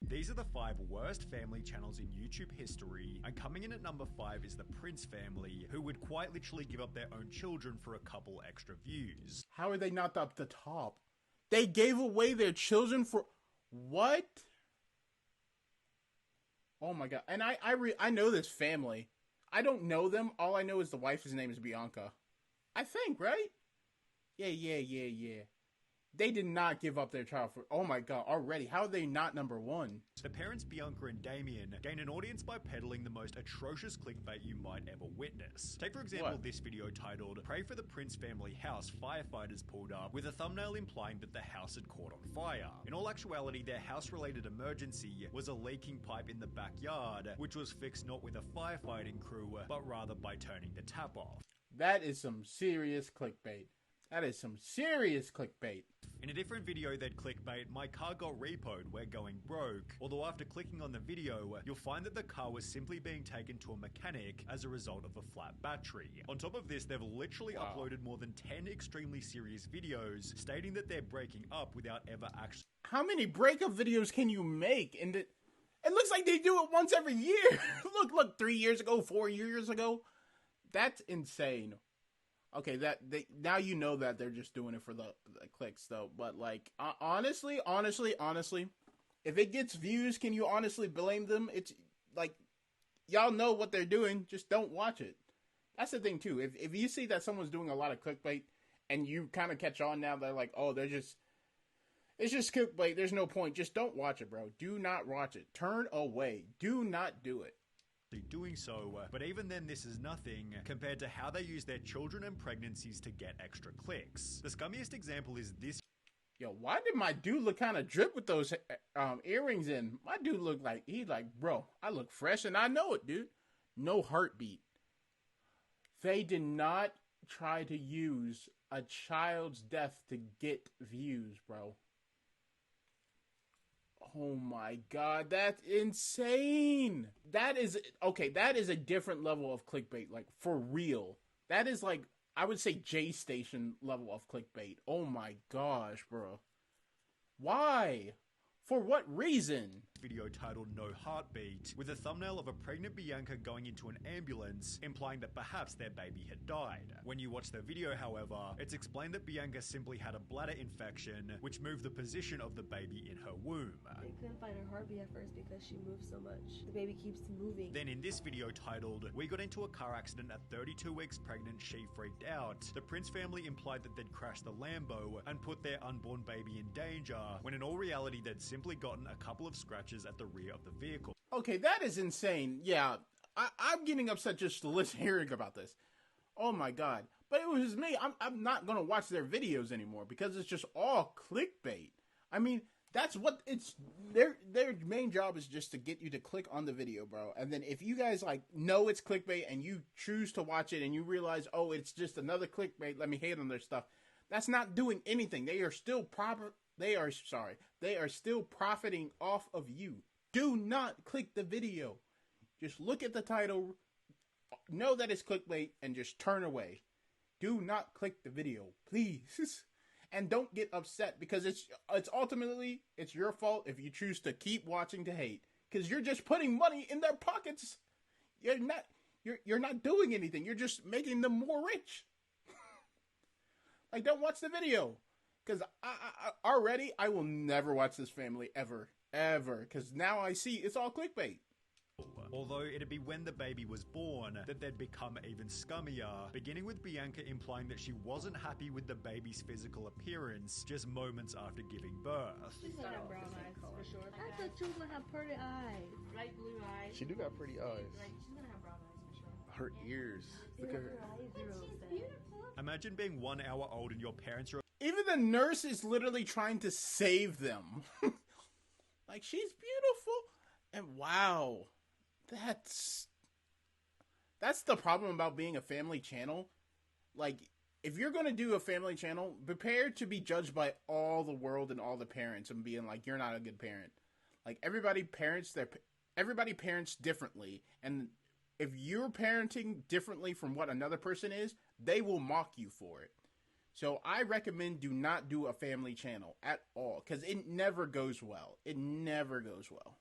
These are the 5 worst family channels in YouTube history, and coming in at number 5 is the Prince family, who would quite literally give up their own children for a couple extra views. How are they not up the top? They gave away their children for what? Oh my god. And I know this family. I don't know them. All I know is the wife's name is Bianca. I think, right? Yeah. They did not give up their child for... Oh my god, already. How are they not number 1? The parents Bianca and Damien gain an audience by peddling the most atrocious clickbait you might ever witness. Take for example this video titled, "Pray for the Prince family house firefighters pulled up," with a thumbnail implying that the house had caught on fire. In all actuality, their house-related emergency was a leaking pipe in the backyard, which was fixed not with a firefighting crew, but rather by turning the tap off. That is some serious clickbait. That is some serious clickbait. In a different video that clickbait, "My car got repoed, we're going broke." Although after clicking on the video, you'll find that the car was simply being taken to a mechanic as a result of a flat battery. On top of this, they've literally uploaded more than 10 extremely serious videos stating that they're breaking up without ever actually... How many breakup videos can you make? And it looks like they do it once every year. Look, 3 years ago, 4 years ago. That's insane. Okay, now you know that they're just doing it for the clicks, though. But, like, honestly, if it gets views, can you honestly blame them? It's, like, y'all know what they're doing. Just don't watch it. That's the thing, too. If you see that someone's doing a lot of clickbait, and you kind of catch on now, they're like, oh, it's just clickbait. There's no point. Just don't watch it, bro. Do not watch it. Turn away. Do not do it. Doing so, but even then this is nothing compared to how they use their children and pregnancies to get extra clicks. The scummiest example is this. Yo, why did my dude look kind of drip with those earrings in? My dude looked like, bro, I look fresh and I know it, dude. No heartbeat. They did not try to use a child's death to get views, bro. Oh my god, that's insane. That is a different level of clickbait, like, for real. That is, like, I would say J-Station level of clickbait. Oh my gosh, bro. Why? For what reason? Video titled "No Heartbeat," with a thumbnail of a pregnant Bianca going into an ambulance, implying that perhaps their baby had died. When you watch the video, however, it's explained that Bianca simply had a bladder infection, which moved the position of the baby in her womb. They couldn't find her heartbeat at first because she moved so much. The baby keeps moving. Then in this video titled, "We got into a car accident at 32 weeks pregnant, she freaked out," the Prince family implied that they'd crashed the Lambo and put their unborn baby in danger, when in all reality they'd simply gotten a couple of scratches at the rear of the vehicle. Okay, that is insane. Yeah, I'm getting upset just to hearing about this. Oh my god. But it was me. I'm not going to watch their videos anymore because it's just all clickbait. I mean, that's what it's... Their main job is just to get you to click on the video, bro. And then if you guys, like, know it's clickbait and you choose to watch it and you realize, oh, it's just another clickbait, let me hate on their stuff. That's not doing anything. They are still They are still profiting off of you. Do not click the video. Just look at the title, know that it's clickbait, and just turn away. Do not click the video, please. And don't get upset because it's ultimately your fault if you choose to keep watching to hate, because you're just putting money in their pockets. You're not doing anything. You're just making them more rich. Like, don't watch the video. Because I will never watch this family ever. Because now I see it's all clickbait. Although it'd be when the baby was born that they'd become even scummier, beginning with Bianca implying that she wasn't happy with the baby's physical appearance just moments after giving birth. She's gonna have brown eyes, for sure. I thought she was gonna have pretty eyes. Light blue eyes. She do got pretty eyes. Like, she's gonna have brown eyes, for sure. Her ears. Look at her. She's beautiful. Imagine being 1 hour old and your parents are... Even the nurse is literally trying to save them. Like, she's beautiful. And wow. That's the problem about being a family channel. Like, if you're going to do a family channel, prepare to be judged by all the world and all the parents and being like, you're not a good parent. Like, everybody parents differently. And if you're parenting differently from what another person is, they will mock you for it. So I recommend do not do a family channel at all, because it never goes well. It never goes well.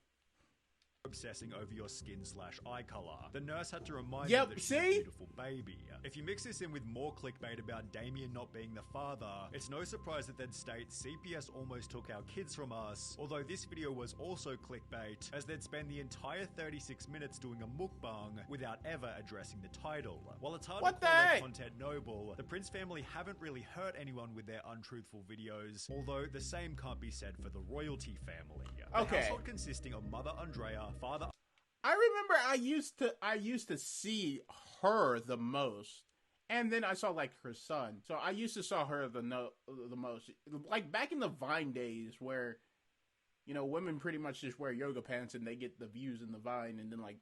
Obsessing over your skin/eye color. The nurse had to remind you that she's a beautiful baby. If you mix this in with more clickbait about Damien not being the father, it's no surprise that they'd state CPS almost took our kids from us, although this video was also clickbait, as they'd spend the entire 36 minutes doing a mukbang without ever addressing the title. While it's hard to call their content noble, the Prince family haven't really hurt anyone with their untruthful videos, although the same can't be said for the royalty family. The household consisting of Mother Andrea, Father... I remember I used to see her the most, and then I saw like her son. So I used to saw her the most, like back in the Vine days, where, you know, women pretty much just wear yoga pants and they get the views in the Vine, and then like,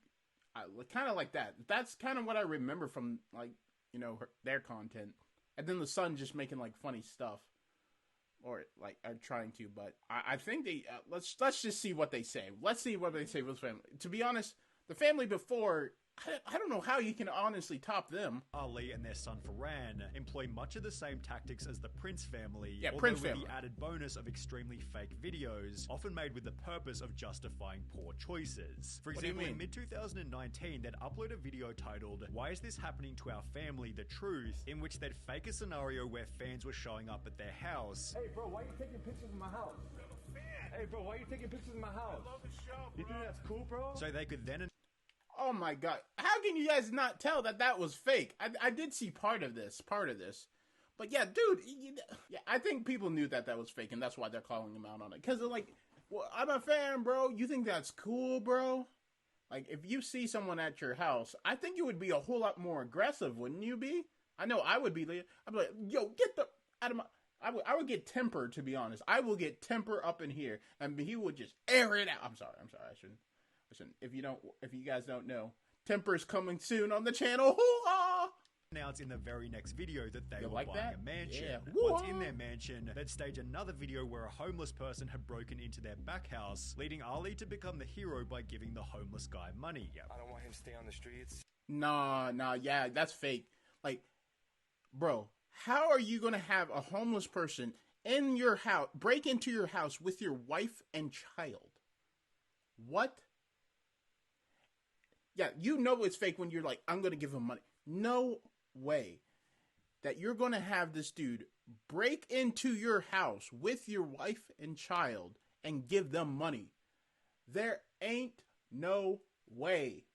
kind of like that. That's kind of what I remember from, like, you know, their content, and then the son just making like funny stuff. Or like are trying to, but I think they let's just see what they say. Let's see what they say with family. To be honest, the family before, I don't know how you can honestly top them. Ali and their son Farhan employ much of the same tactics as the Prince family, although Prince with family. the added bonus of extremely fake videos, often made with the purpose of justifying poor choices. For example, in mid-2019, they'd upload a video titled, "Why is this happening to our family? The truth," in which they'd fake a scenario where fans were showing up at their house. Hey bro, why are you taking pictures of my house? Hey bro, why are you taking pictures of my house? I love the show, bro. You think that's cool, bro? So they could then... Oh my god. How can you guys not tell that that was fake? I did see part of this. But yeah, dude, yeah, I think people knew that that was fake, and that's why they're calling him out on it. Because they're like, well, I'm a fan, bro. You think that's cool, bro? Like, if you see someone at your house, I think you would be a whole lot more aggressive, wouldn't you be? I know I would be. I'd be like, yo, get the out of my... I would get temper, to be honest. I will get temper up in here, and he would just air it out. I'm sorry. I shouldn't. Listen, if you guys don't know, Temper's coming soon on the channel. Hoo-ha! Announced in the very next video that they were like buying that? a mansion. Yeah. Once in their mansion, they'd stage another video where a homeless person had broken into their back house, leading Ali to become the hero by giving the homeless guy money. I don't want him to stay on the streets. Nah, yeah, that's fake. Like, bro, how are you gonna have a homeless person in your house, break into your house with your wife and child? What? Yeah, you know it's fake when you're like, I'm going to give him money. No way that you're going to have this dude break into your house with your wife and child and give them money. There ain't no way.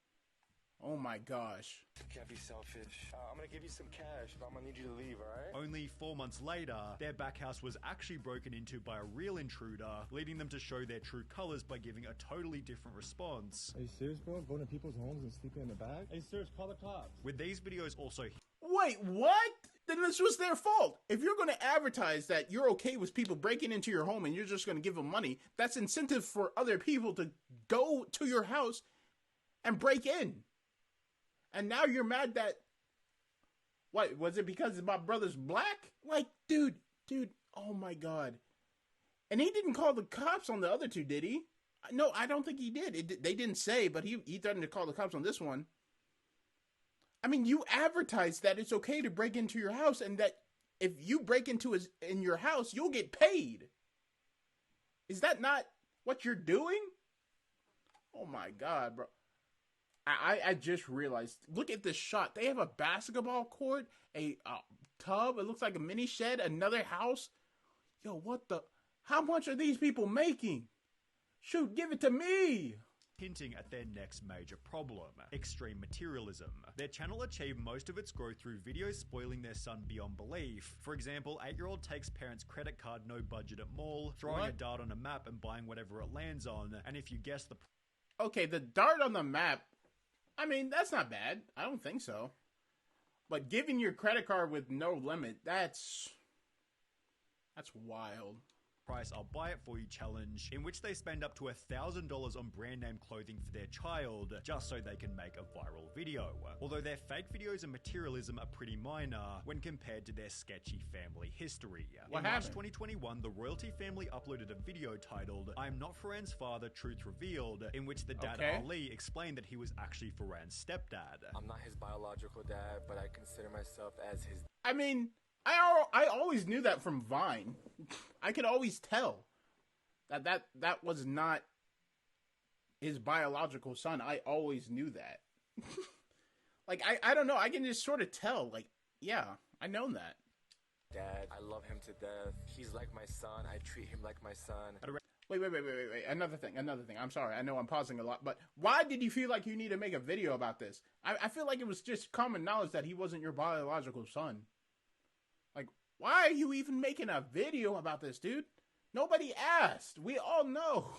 Oh my gosh. Can't be selfish. I'm gonna give you some cash, but I'm gonna need you to leave, alright? Only 4 months later, their back house was actually broken into by a real intruder, leading them to show their true colors by giving a totally different response. Are you serious, bro? Going to people's homes and sleeping in the back? Hey, serious, call the cops. With these videos also... Wait, what? Then this was their fault. If you're going to advertise that you're okay with people breaking into your home and you're just going to give them money, that's incentive for other people to go to your house and break in. And now you're mad that, what, was it because my brother's black? Like, dude, oh my god. And he didn't call the cops on the other two, did he? No, I don't think he did. They didn't say, but he threatened to call the cops on this one. I mean, you advertised that it's okay to break into your house and that if you break into in your house, you'll get paid. Is that not what you're doing? Oh my god, bro. I just realized, look at this shot. They have a basketball court, a tub, it looks like a mini shed, another house. Yo, what the? How much are these people making? Shoot, give it to me. Hinting at their next major problem, extreme materialism. Their channel achieved most of its growth through videos spoiling their son beyond belief. For example, 8-year-old takes parents' credit card, no budget at mall, throwing a dart on a map and buying whatever it lands on, and if you guess the... Okay, the dart on the map, I mean, that's not bad. I don't think so. But giving your credit card with no limit, that's wild. Price I'll buy it for you challenge, in which they spend up to $1,000 on brand name clothing for their child, just so they can make a viral video. Although their fake videos and materialism are pretty minor when compared to their sketchy family history. In March 2021, the royalty family uploaded a video titled, "I'm not Farhan's father, truth revealed," in which the dad Ali explained that he was actually Farhan's stepdad. I'm not his biological dad, but I consider myself as his... I mean, I always knew that from Vine. I could always tell that was not his biological son. I always knew that. Like, I don't know. I can just sort of tell. Like, yeah, I know that. Dad, I love him to death. He's like my son. I treat him like my son. Wait. Another thing. I'm sorry. I know I'm pausing a lot, but why did you feel like you need to make a video about this? I feel like it was just common knowledge that he wasn't your biological son. Like, why are you even making a video about this, dude? Nobody asked. We all know.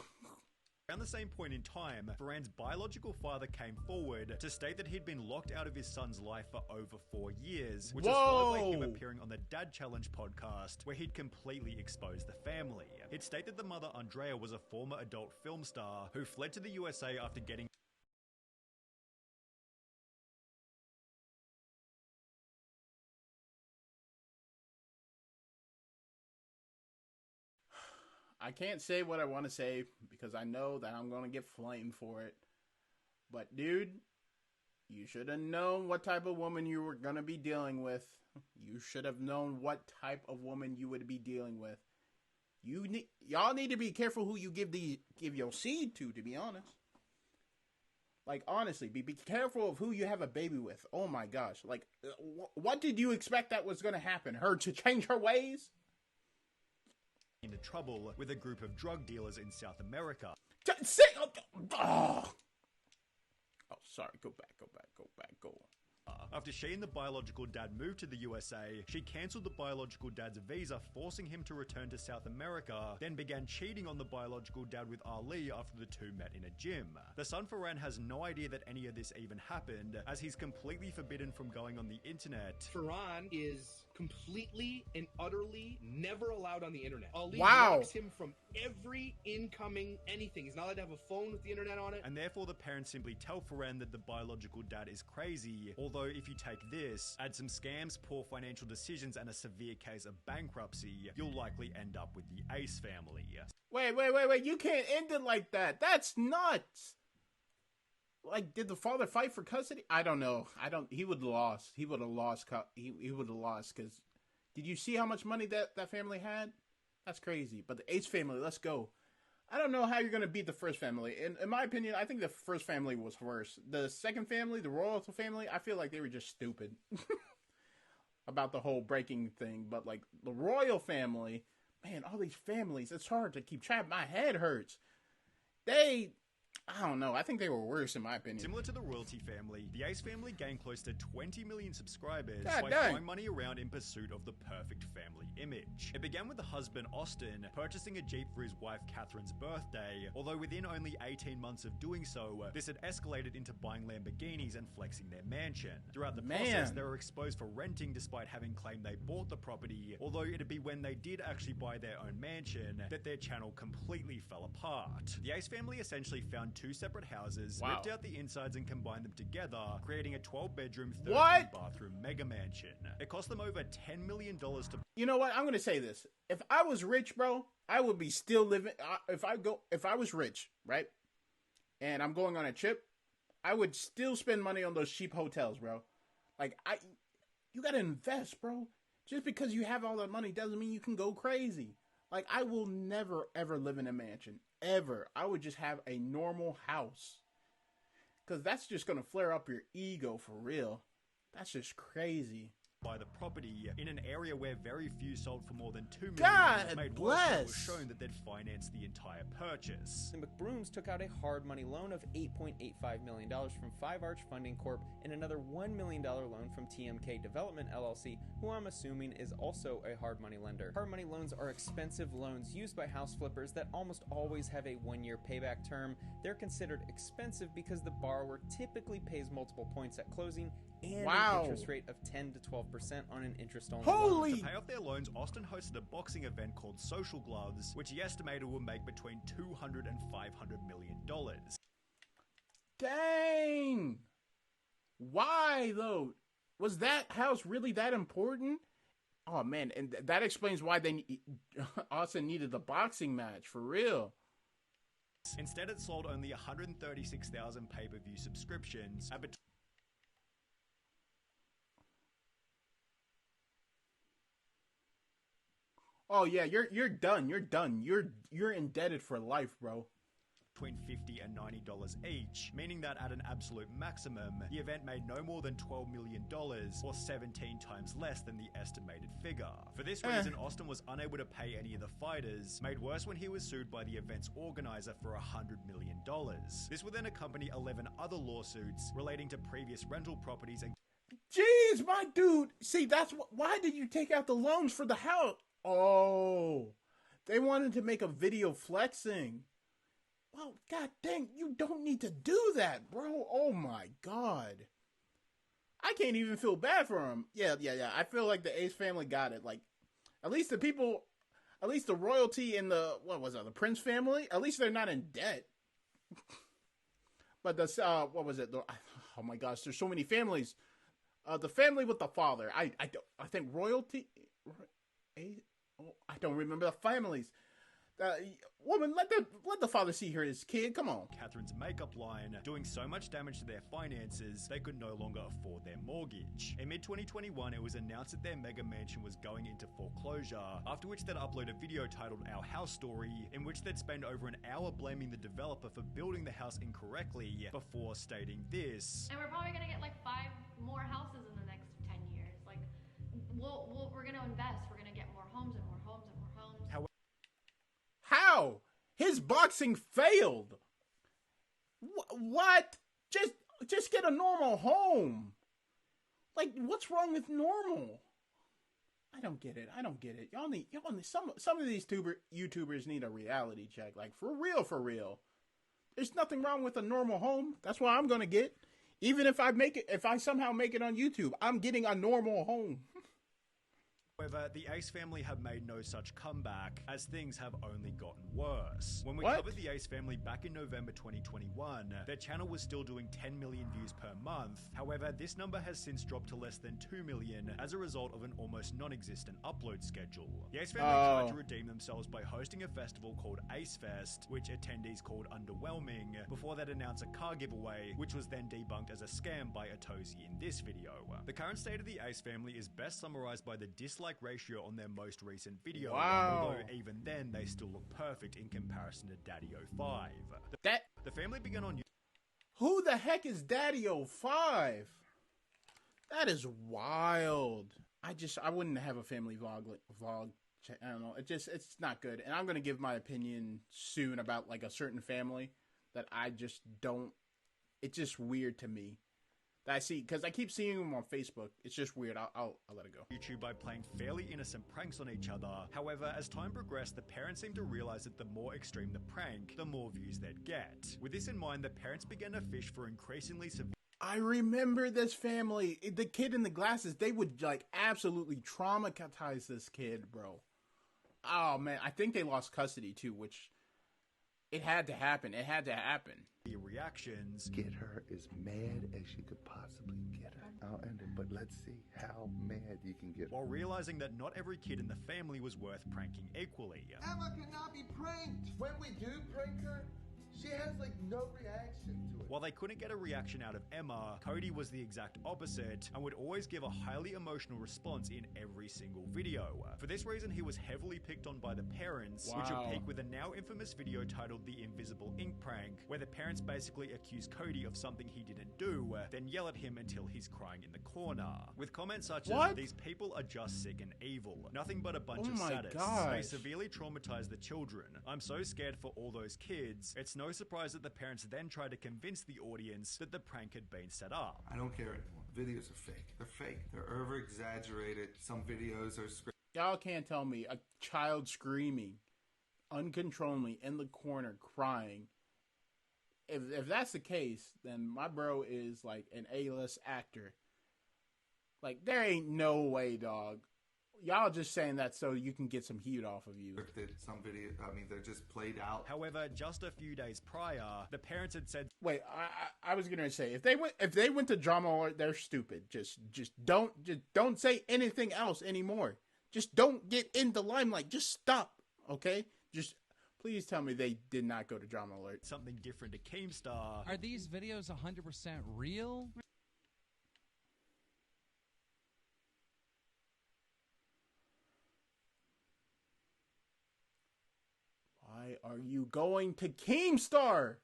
Around the same point in time, Ferran's biological father came forward to state that he'd been locked out of his son's life for over 4 years, which was followed by him appearing on the Dad Challenge podcast, where he'd completely exposed the family. He'd state that the mother, Andrea, was a former adult film star who fled to the USA after getting I can't say what I want to say because I know that I'm going to get flamed for it. But, dude, you should have known what type of woman you were going to be dealing with. You should have known what type of woman you would be dealing with. Y'all need to be careful who you give your seed to be honest. Like, honestly, be careful of who you have a baby with. Oh, my gosh. Like, what did you expect that was going to happen? Her to change her ways? into trouble with a group of drug dealers in South America. Oh, sorry. Go back. After she and the biological dad moved to the USA, she cancelled the biological dad's visa, forcing him to return to South America, then began cheating on the biological dad with Ali after the two met in a gym. The son Ferran has no idea that any of this even happened, as he's completely forbidden from going on the internet. Ferran is completely and utterly never allowed on the internet. Ali wow. blocks him from every incoming anything. He's not allowed to have a phone with the internet on it. And therefore the parents simply tell Ferran that the biological dad is crazy, although if you take this, add some scams, poor financial decisions, and a severe case of bankruptcy, you'll likely end up with the Ace family. Wait, you can't end it like that. That's nuts. Like, did the father fight for custody? I don't know. He would have lost. He would have lost because did you see how much money that family had? That's crazy. But the Ace family, let's go. I don't know how you're going to beat the first family. In my opinion, I think the first family was worse. The second family, the royal family, I feel like they were just stupid about the whole breaking thing. But, like, the royal family, man, all these families, it's hard to keep track. My head hurts. I don't know. I think they were worse, in my opinion. Similar to the royalty family, the Ace family gained close to 20 million subscribers God by dang. throwing money around in pursuit of the perfect family image. It began with the husband, Austin, purchasing a Jeep for his wife, Catherine's birthday, although within only 18 months of doing so, this had escalated into buying Lamborghinis and flexing their mansion. Throughout the process, they were exposed for renting despite having claimed they bought the property, although it'd be when they did actually buy their own mansion that their channel completely fell apart. The Ace family essentially found two separate houses, ripped out the insides and combined them together, creating a 12-bedroom, 13-bathroom mega mansion. It cost them over $10 million to... You know what? I'm going to say this. If I was rich, bro, I would be still living... If I was rich, right? And I'm going on a trip, I would still spend money on those cheap hotels, bro. Like, you got to invest, bro. Just because you have all that money doesn't mean you can go crazy. Like, I will never, ever live in a mansion. Ever. I would just have a normal house. Because that's just going to flare up your ego for real. That's just crazy. By the property in an area where very few sold for more than $2 million. God made bless. Worse, it was shown that they'd financed the entire purchase. The McBrooms took out a hard money loan of $8.85 million from Five Arch Funding Corp and another $1 million loan from TMK Development LLC, who I'm assuming is also a hard money lender. Hard money loans are expensive loans used by house flippers that almost always have a 1-year payback term. They're considered expensive because the borrower typically pays multiple points at closing and an interest rate of 10 to 12% on an interest-only loan. To pay off their loans, Austin hosted a boxing event called Social Gloves, which he estimated would make between $200 and $500 million. Dang! Why, though? Was that house really that important? Oh, man, and that explains why Austin needed the boxing match, for real. Instead, it sold only 136,000 pay-per-view subscriptions at between... Oh yeah, you're done. You're done. You're indebted for life, bro. Between $50 and $90 each, meaning that at an absolute maximum, the event made no more than $12 million, or 17 times less than the estimated figure. For this reason, Austin was unable to pay any of the fighters, made worse when he was sued by the event's organizer for $100 million. This would then accompany 11 other lawsuits relating to previous rental properties and... Jeez, my dude. See, why did you take out the loans for the house? Oh, they wanted to make a video flexing. Well, god dang, you don't need to do that, bro. Oh my god. I can't even feel bad for him. Yeah. I feel like the Ace family got it. Like, at least the royalty and the Prince family, at least they're not in debt. But oh my gosh, there's so many families. The family with the father, I think royalty, I don't remember the families. Woman, let the father see his kid. Come on. Catherine's makeup line, doing so much damage to their finances, they could no longer afford their mortgage. In mid-2021, it was announced that their mega mansion was going into foreclosure, after which they'd upload a video titled Our House Story, in which they'd spend over an hour blaming the developer for building the house incorrectly, before stating this. And we're probably gonna get like 5 more houses in the next 10 years. Like, we're gonna invest, we're gonna get more homes and more homes and more homes. How? His boxing failed. What? Just get a normal home. Like, what's wrong with normal? I don't get it. Y'all need some of these YouTubers need a reality check. Like, for real. There's nothing wrong with a normal home. That's what I'm gonna get. Even if I somehow make it on YouTube, I'm getting a normal home. However, the Ace family have made no such comeback, as things have only gotten worse. When we covered the Ace family back in November 2021, their channel was still doing 10 million views per month. However, this number has since dropped to less than 2 million as a result of an almost non-existent upload schedule. The Ace family tried to redeem themselves by hosting a festival called Ace Fest, which attendees called underwhelming, before they'd announce a car giveaway, which was then debunked as a scam by Atosi in this video. The current state of the Ace family is best summarized by the dislike ratio on their most recent video, although even then they still look perfect in comparison to Daddy05. The family began on... Who the heck is Daddy05? That is wild. I wouldn't have a family vlog. I don't know. It's not good. And I'm going to give my opinion soon about like a certain family that I just don't... It's just weird to me. That I see, because I keep seeing them on Facebook. It's just weird. I'll let it go. YouTube by playing fairly innocent pranks on each other. However, as time progressed, the parents seemed to realize that the more extreme the prank, the more views they'd get. With this in mind, the parents began to fish for increasingly severe... I remember this family. The kid in the glasses, they would like absolutely traumatize this kid, bro. Oh man, I think they lost custody too, which it had to happen. Reactions. Get her as mad as she could possibly get her. I'll end it, but let's see how mad you can get her. While realizing that not every kid in the family was worth pranking equally. Emma cannot be pranked. When we do prank her, she has like no reaction to it. While they couldn't get a reaction out of Emma, Cody was the exact opposite and would always give a highly emotional response in every single video. For this reason, he was heavily picked on by the parents, which would peak with a now infamous video titled The Invisible Ink Prank, where the parents basically accuse Cody of something he didn't do, then yell at him until he's crying in the corner. With comments such as, "These people are just sick and evil. Nothing but a bunch of sadists. They severely traumatize the children. I'm so scared for all those kids. It's no surprise that the parents then tried to convince the audience that the prank had been set up." I don't care anymore. Videos are fake. They're fake. They're over-exaggerated. Some videos are scripted. Y'all can't tell me a child screaming uncontrollably in the corner crying. If that's the case, then my bro is like an A-list actor. Like, there ain't no way, dog. Y'all just saying that so you can get some heat off of you. Some video, they're just played out. However, just a few days prior, the parents had said... Wait, I was gonna say, if they went to Drama Alert, they're stupid. Just don't say anything else anymore. Just don't get in the limelight. Just stop, okay? Just please tell me they did not go to Drama Alert. Something different to Keemstar. Are these videos 100% real? are you going to Keemstar?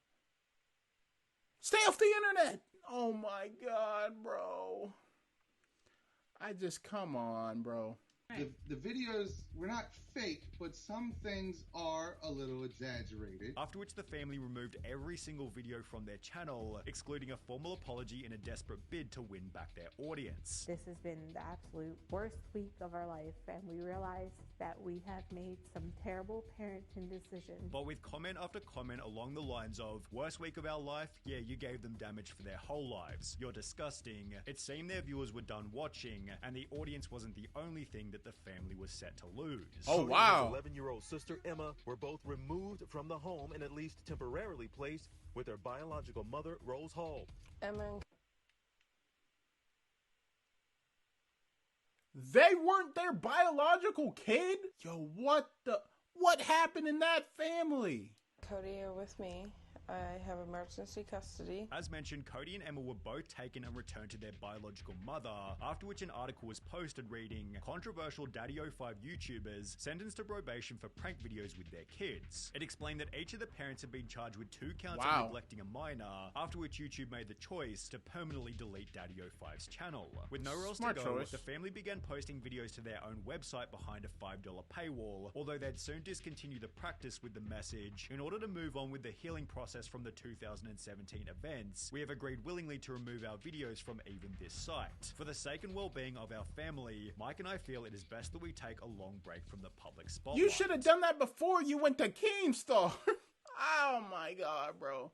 Stay off the internet. Oh my God, bro. Come on, bro. The videos were not fake, but some things are a little exaggerated. After which the family removed every single video from their channel, excluding a formal apology in a desperate bid to win back their audience. This has been the absolute worst week of our life, and we realize that we have made some terrible parenting decisions. But with comment after comment along the lines of, worst week of our life? Yeah, you gave them damage for their whole lives. You're disgusting. It seemed their viewers were done watching, and the audience wasn't the only thing that the family was set to lose. Oh, wow. His 11-year-old sister, Emma, were both removed from the home and at least temporarily placed with their biological mother, Rose Hall. Emma. They weren't their biological kid? Yo, what happened in that family? Cody are with me. I have emergency custody. As mentioned, Cody and Emma were both taken and returned to their biological mother, after which an article was posted reading, controversial Daddy05 YouTubers sentenced to probation for prank videos with their kids. It explained that each of the parents had been charged with 2 counts of neglecting a minor, after which YouTube made the choice to permanently delete Daddy05's channel. With nowhere else to go, the family began posting videos to their own website behind a $5 paywall, although they'd soon discontinue the practice with the message, in order to move on with the healing process from the 2017 events, we have agreed willingly to remove our videos from even this site. For the sake and well-being of our family, Mike and I feel it is best that we take a long break from the public spotlight. You should have done that before you went to Keemstar. Oh my God, bro.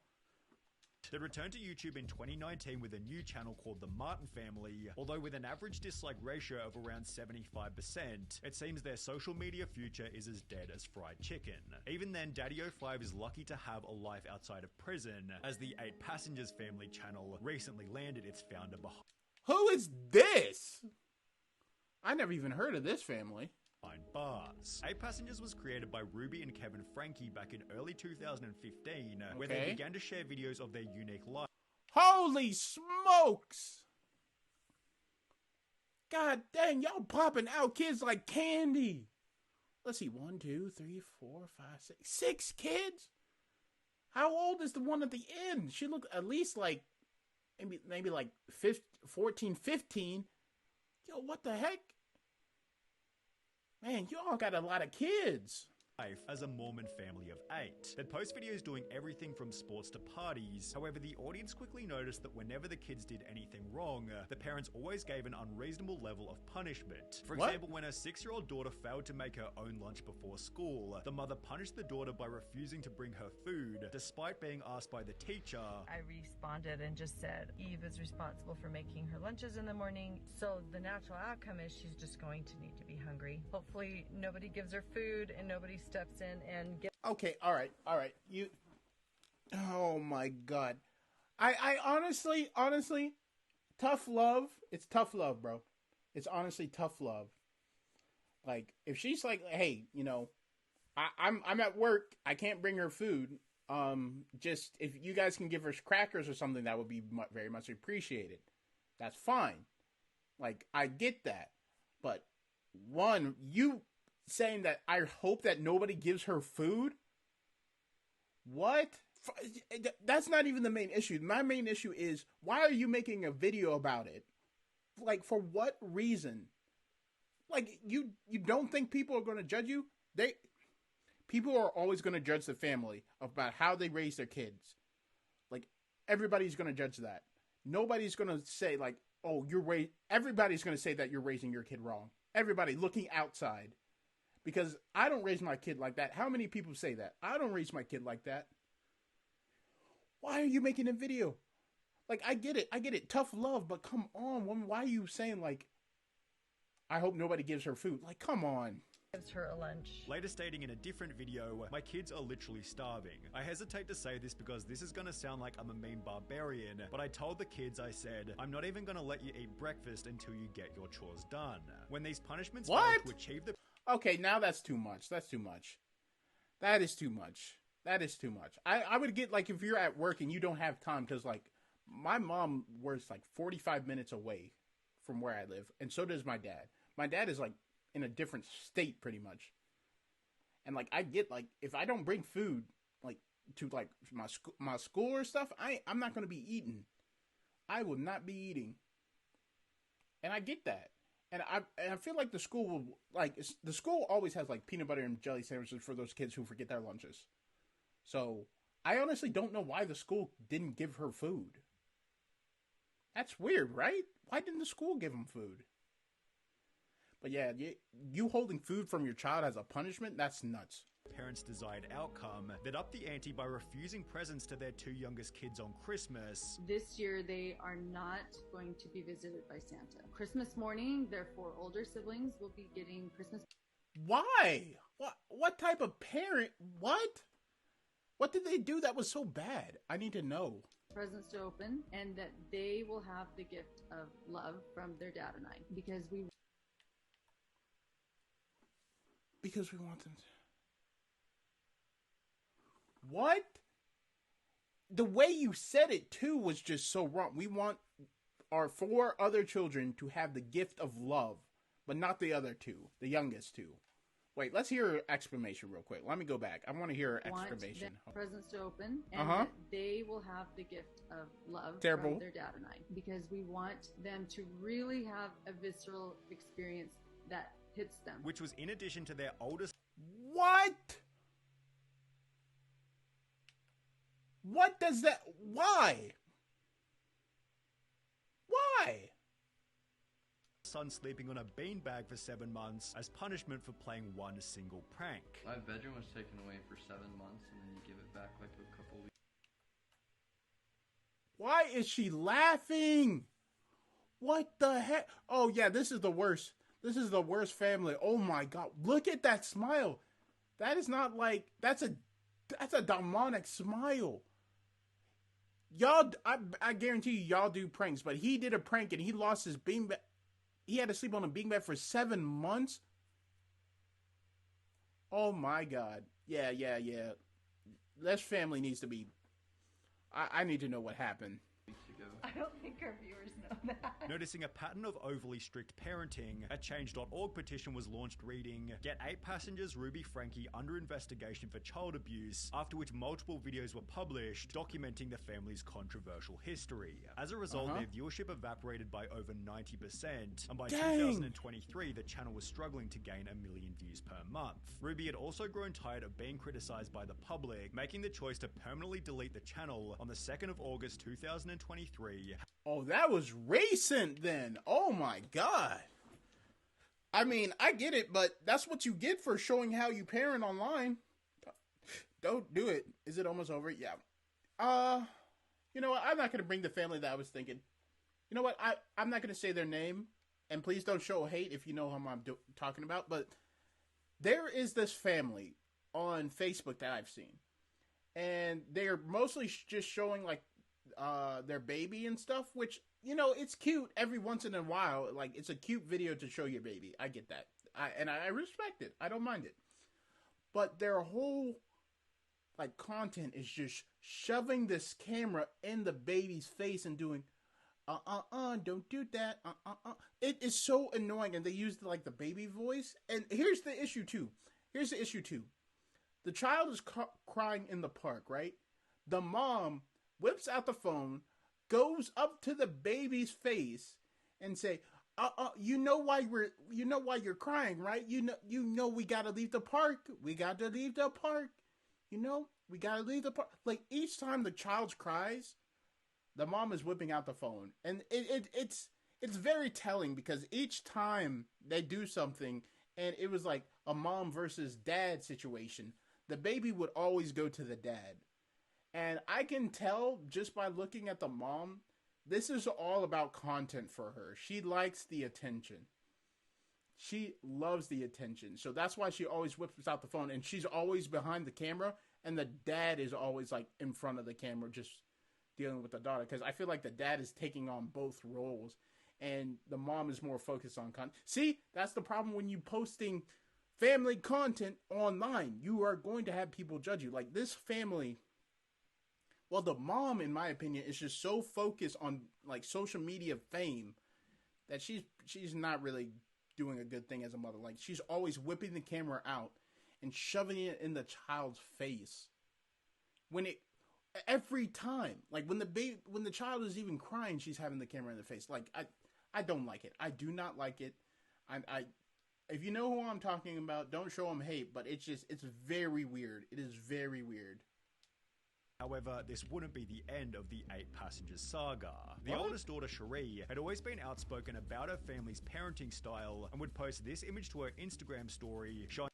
They returned to YouTube in 2019 with a new channel called The Martin Family, although with an average dislike ratio of around 75%, it seems their social media future is as dead as fried chicken. Even then, Daddy05 is lucky to have a life outside of prison, as the 8 Passengers Family channel recently landed its founder behind. Who is this? I never even heard of this family. Bars. 8 Passengers was created by Ruby and Kevin Frankie back in early 2015, where they began to share videos of their unique life. Holy smokes! God dang, y'all popping out kids like candy. Let's see, 1, 2, 3, 4, 5, 6. 6 kids? How old is the one at the end? She looked at least like, maybe like 14, 15. Yo, what the heck? Man, you all got a lot of kids. As a Mormon family of 8. They'd post videos doing everything from sports to parties. However, the audience quickly noticed that whenever the kids did anything wrong, the parents always gave an unreasonable level of punishment. For example, when her 6-year-old daughter failed to make her own lunch before school, the mother punished the daughter by refusing to bring her food, despite being asked by the teacher. I responded and just said, Eve is responsible for making her lunches in the morning, so the natural outcome is she's just going to need to be hungry. Hopefully nobody gives her food and nobody steps in and gets... Okay, all right. You... Oh, my God. I honestly, tough love. It's tough love, bro. It's honestly tough love. Like, if she's like, hey, you know, I'm at work. I can't bring her food. Just, if you guys can give her crackers or something, that would be very much appreciated. That's fine. Like, I get that. But, one, you... saying that I hope that nobody gives her food? What? That's not even the main issue. My main issue is, why are you making a video about it? Like, for what reason? Like, you don't think people are going to judge you? People are always going to judge the family about how they raise their kids. Like, everybody's going to judge that. Nobody's going to say, like, oh, everybody's going to say that you're raising your kid wrong. Everybody looking outside. Because I don't raise my kid like that. How many people say that? I don't raise my kid like that. Why are you making a video? Like, I get it. Tough love, but come on, woman. Why are you saying, like, I hope nobody gives her food? Like, come on. Gives her a lunch. Later stating in a different video, my kids are literally starving. I hesitate to say this because this is going to sound like I'm a mean barbarian, but I told the kids, I said, I'm not even going to let you eat breakfast until you get your chores done. When these punishments fail to achieve the... Okay, now that's too much. That is too much. I would get, like, if you're at work and you don't have time, because, like, my mom works, like, 45 minutes away from where I live, and so does my dad. My dad is, like, in a different state, pretty much. And like I get like if I don't bring food like to like my school or stuff, I'm not going to be eating. I will not be eating. And I get that. And I feel like the school will like the school always has like peanut butter and jelly sandwiches for those kids who forget their lunches. So I honestly don't know why the school didn't give her food. That's weird, right? Why didn't the school give them food? But yeah, you holding food from your child as a punishment, that's nuts. Parents' desired outcome that upped the ante by refusing presents to their 2 youngest kids on Christmas. This year, they are not going to be visited by Santa. Christmas morning, their 4 older siblings will be getting Christmas. Why? What type of parent? What? What did they do that was so bad? I need to know. Presents to open, and that they will have the gift of love from their dad and I, because we want them to. What? The way you said it too was just so wrong. We want our 4 other children to have the gift of love, but not the other 2, the youngest 2. Wait, let's hear her exclamation real quick. Let me go back. I want to hear her exclamation. Presents to open, and that they will have the gift of love from their dad and I, because we want them to really have a visceral experience that hits them. Which was in addition to their oldest. What? What does that... Why? Why? Son sleeping on a beanbag for 7 months as punishment for playing one single prank. My bedroom was taken away for 7 months and then you give it back like a couple weeks. Why is she laughing? What the heck? Oh yeah, this is the worst. This is the worst family. Oh my god. Look at that smile. That is not like... That's a demonic smile. Y'all, I guarantee you, y'all do pranks, but he did a prank and he lost his beanbag. He had to sleep on a beanbag for 7 months. Oh my god. Yeah. This family needs to be... I need to know what happened. I don't think our viewers know that. Noticing a pattern of overly strict parenting, a change.org petition was launched reading, "Get 8 passengers Ruby Frankie under investigation for child abuse," after which multiple videos were published documenting the family's controversial history. As a result, their viewership evaporated by over 90%, and by 2023, the channel was struggling to gain 1 million views per month. Ruby had also grown tired of being criticized by the public, making the choice to permanently delete the channel on the 2nd of August 2023. Oh, that was recent then. Oh my god. I mean, I get it, but that's what you get for showing how you parent online. Don't do it. Is it almost over? Yeah. You know what? I'm not going to bring the family that I was thinking. You know what? I'm not going to say their name, and please don't show hate if you know who I'm talking about, but there is this family on Facebook that I've seen, and they're mostly just showing like their baby and stuff, which, you know, it's cute every once in a while. Like, it's a cute video to show your baby. I get that. I respect it. I don't mind it. But their whole, like, content is just shoving this camera in the baby's face and doing, don't do that. It is so annoying. And they use, like, the baby voice. And here's the issue, too. The child is crying in the park, right? The mom whips out the phone, goes up to the baby's face, and say, you know why you're crying, right? You know we gotta leave the park. We gotta leave the park. You know, we gotta leave the park. Like, each time the child cries, the mom is whipping out the phone. And it's very telling, because each time they do something, and it was like a mom versus dad situation, the baby would always go to the dad. And I can tell just by looking at the mom, this is all about content for her. She likes the attention. She loves the attention. So that's why she always whips out the phone. And she's always behind the camera. And the dad is always like in front of the camera just dealing with the daughter. Because I feel like the dad is taking on both roles. And the mom is more focused on content. See, that's the problem when you posting family content online. You are going to have people judge you. Like, this family... Well, the mom, in my opinion, is just so focused on, like, social media fame that she's not really doing a good thing as a mother. Like, she's always whipping the camera out and shoving it in the child's face. Every time, like when the child is even crying, she's having the camera in the face. Like, I don't like it. I do not like it. If you know who I'm talking about, don't show them hate, but it's very weird. It is very weird. However, this wouldn't be the end of the 8-passenger saga. The oldest daughter, Cherie, had always been outspoken about her family's parenting style and would post this image to her Instagram story showing...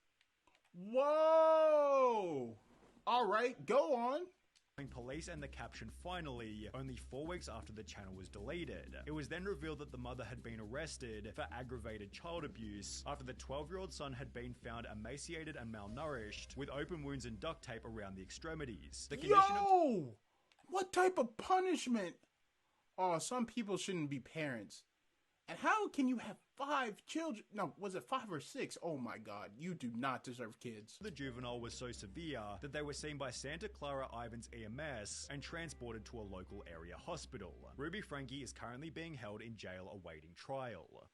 Whoa! Alright, go on. Police and the caption, "Finally," only 4 weeks after the channel was deleted. It was then revealed that the mother had been arrested for aggravated child abuse after the 12-year-old son had been found emaciated and malnourished with open wounds and duct tape around the extremities. The condition What type of punishment? Oh, some people shouldn't be parents. And how can you have 5 children? No, was it 5 or 6? Oh my God, you do not deserve kids. The juvenile was so severe that they were seen by Santa Clara Ivan's EMS and transported to a local area hospital. Ruby Frankie is currently being held in jail awaiting trial.